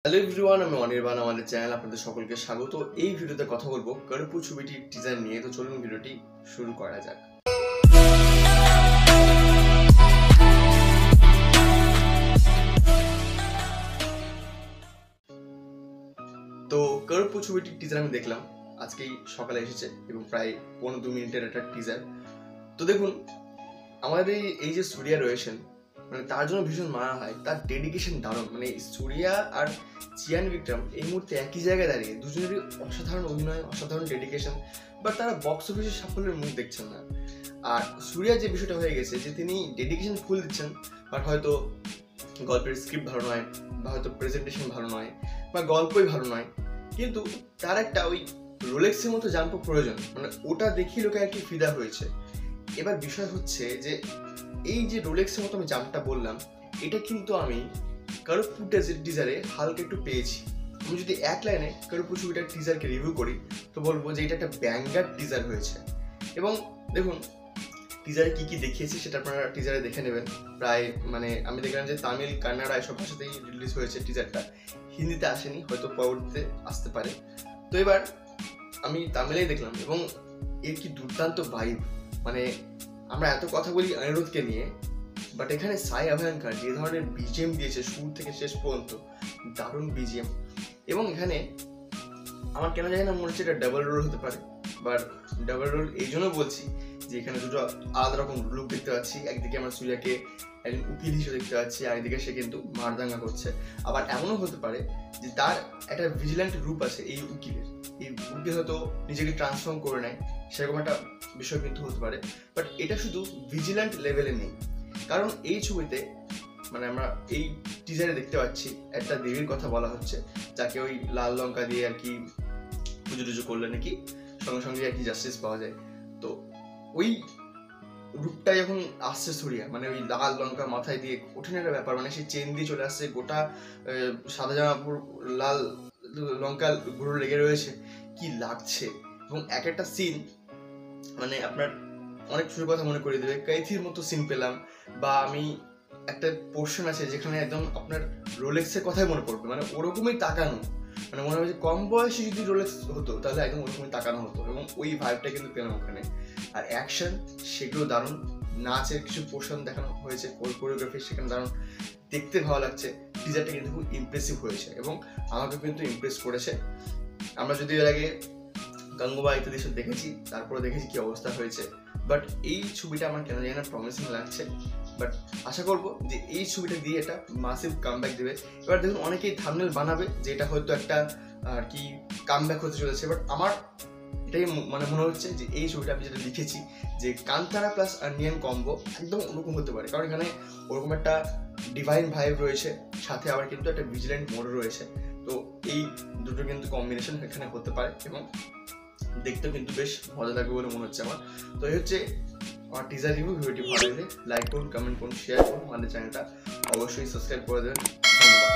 Hello everyone, আমি অনির্বাণ। আমাদের channel আপনাদের সকলকে স্বাগত। এই ভিডিওতে কথা বলবো কার্পুর ছবিটির টিজার নিয়ে। তো চলুন ভিডিওটি শুরু করা যাক। তো কার্পুর ছবিটির টিজার আমি দেখলাম, আজকেই সকালে এসেছে এবং প্রায় 15 মিনিটের একটা টিজার। তো দেখুন, আমাদের এই যে সূর্যা রয়েছেন, মানে তার জন্য ভীষণ মায়া হয়। তার ডেডিকেশন দারুণ। মানে সূর্যা আর চিয়ান বিক্রম এই মুহূর্তে একই জায়গায় দাঁড়িয়ে, দুজনেরই অসাধারণ অভিনয়, অসাধারণ ডেডিকেশন, বাট তারা বক্স অফিসের সাফল্যের মুখ দেখছেন না। আর সূর্যা যে বিষয়টা হয়ে গেছে যে তিনি ডেডিকেশন ফুল দিচ্ছেন, বাট হয়তো গল্পের স্ক্রিপ্ট ভালো নয়, বা হয়তো প্রেজেন্টেশন ভালো নয়, বা গল্পই ভালো নয়, কিন্তু তার একটা ওই রোলেক্সের মতো জাম্প প্রয়োজন। মানে ওটা দেখি লোকে আর কি ফিদা হয়েছে। এবার বিষয় হচ্ছে যে এই যে রোলেক্সের মতো আমি জাম্পটা বললাম, এটা কিন্তু আমি কার্পুর টিজারে হালকা একটু পেয়েছি। আমি যদি এক লাইনে কার্পুর ছবিটার টিজারকে রিভিউ করি তো বলবো যে এটা একটা ব্যাঙ্গার টিজার হয়েছে। এবং দেখুন, টিজারে কি কি দেখিয়েছি সেটা আপনারা টিজারে দেখে নেবেন। প্রায় মানে আমি দেখলাম যে তামিল, কান্নাড়া এসব ভাষাতেই রিলিজ হয়েছে টিজারটা, হিন্দিতে আসেনি, হয়তো পরবর্তীতে আসতে পারে। তো এবার আমি তামিলেই দেখলাম এবং এর কি দুর্দান্ত ভাইব। মানে আমরা এত কথা বলি অনিরুদ্ধকে নিয়ে, বাট এখানে সাই অভয়ঙ্কর যে ধরনের বিজিএম দিয়েছে শুরু থেকে শেষ পর্যন্ত, দারুণ বিজিএম। এবং এখানে আমার কেন জানি না মনে হচ্ছে এটা ডাবল রোল হতে পারে। বাট ডাবল রোল এই জন্য বলছি যে এখানে দুটো আলাদা রকম লুক দেখতে পাচ্ছি। একদিকে আমরা সূর্যাকে একজন উকিল হিসেবে দেখতে পাচ্ছি, আরেকদিকে সে কিন্তু মারদাঙ্গা করছে। আবার এমনও হতে পারে যে তার একটা ভিজিল্যান্ট রূপ আছে এই উকিলের, এই উকিল হয়তো নিজেকে ট্রান্সফর্ম করে নেয়, সেরকম একটা বিষয় কিন্তু হতে পারে। বাট এটা শুধু ভিজিল্যান্ট লেভেলে নেই, কারণ এই ছবিতে মানে আমরা এই টিজারে দেখতে পাচ্ছি একটা দেবীর কথা বলা হচ্ছে, যাকে ওই লাল লঙ্কা দিয়ে আর কি পুজো টুজো করলে নাকি সঙ্গে সঙ্গে আর কি জাস্টিস পাওয়া যায়। তো ওই রূপটা যখন আসছে সূর্যা, মানে ওই লাল লঙ্কা মাথায় দিয়ে, কঠিন একটা ব্যাপার। মানে সেই চেন দিয়ে চলে আসছে, গোটা সাদা জামা লাল লঙ্কা গুঁড়ো লেগে রয়েছে, কি লাগছে। এবং এক একটা সিন মানে আপনার অনেক কিছুর কথা মনে করিয়ে দেবে। কৈথির মতো সিন পেলাম, বা আমি একটা পোর্শন আছে যেখানে একদম আপনার রোলেক্সের কথাই মনে পড়বে। মানে ওরকমই তাকানো, মানে মনে হয় যে কম বয়সে যদি রোলেক্স হতো তাহলে একদম ওরকমই তাকানো হতো। এবং ওই ভাইবটা কিন্তু পেলাম ওখানে। আর অ্যাকশন সেগুলো দারুণ, নাচের কিছু পোর্শন দেখানো হয়েছে, কোরিওগ্রাফি সেখানে দারুণ, দেখতে ভালো লাগছে। টিজারটা কিন্তু খুব ইমপ্রেসিভ হয়েছে এবং আমাকে কিন্তু ইমপ্রেস করেছে। আমরা যদি এর আগে গঙ্গোবা ইত্যাদি সব দেখেছি, তারপরে দেখেছি কি অবস্থা হয়েছে, বাট এই ছবিটা আমার কেন জানি না প্রমিসিং লাগছে। বাট আশা করবো যে এই ছবিটা দিয়ে এটা মাসিভ কামব্যাক দেবে। এবার দেখুন, অনেকেই থাম্বনেল বানাবে যে এটা হয়তো একটা আর কি কামব্যাক হতে চলেছে, বাট আমার এটাই মানে মনে হচ্ছে যে এই ছবিটা আমি যেটা লিখেছি যে কান্তারা প্লাস অনিয়ন কম্বো একদম ওরকম হতে পারে। কারণ এখানে ওরকম একটা ডিভাইন ভাইব রয়েছে, সাথে আবার কিন্তু একটা ভিজিল্যান্ট মোডও রয়েছে। তো এই দুটো কিন্তু কম্বিনেশন এখানে হতে পারে এবং দেখতেও কিন্তু বেশ মজা লাগবে বলে মনে হচ্ছে আমার। তো এই হচ্ছে আমার টিজার রিভিউ। ভিডিওটি ভালো লাগলে লাইক করুন, কমেন্ট করুন, শেয়ার করুন, আমাদের চ্যানেলটা অবশ্যই সাবস্ক্রাইব করে দেবেন। ধন্যবাদ।